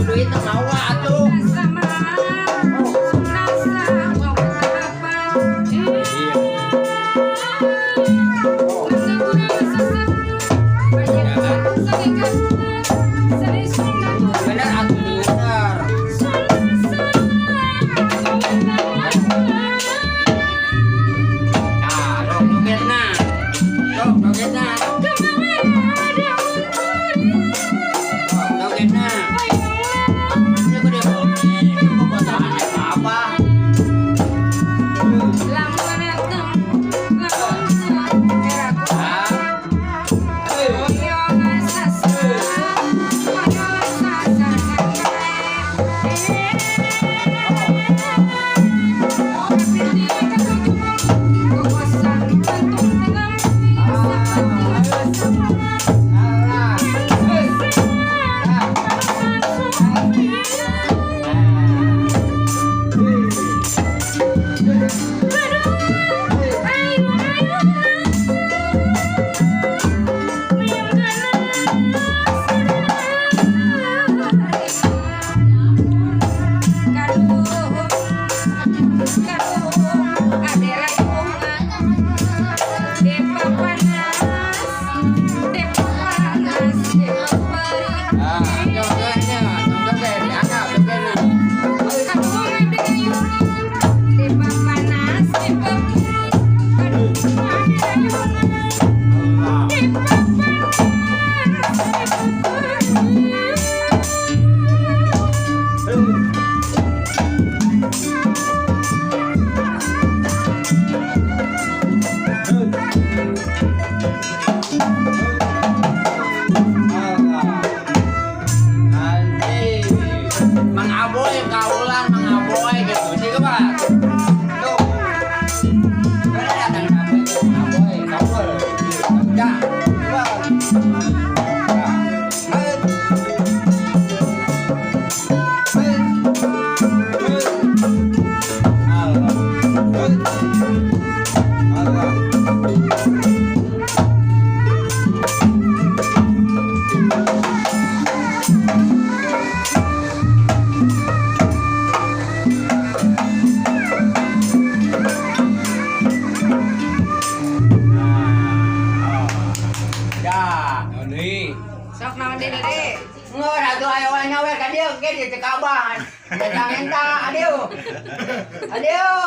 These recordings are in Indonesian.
duit mau atuh. Bener atuh bener. Ah, dong jogetna. Dong jogetna. Jogetna. Ini gede banget. Mau botahan apa? Mengaboy kaulan mengaboy gitu sih ke Pak. Tuh. Mana datang mengaboy kaul. Ya. Sok naon deui Dede? Nggak ada tuh ayo nyawer ka dieu ge di cek abang. Entang-entang adieu. Adieu.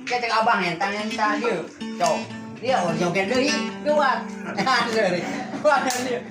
Ke cek abang entang-entang adieu. Cok. Dia joget deui kuat. Kuat dia.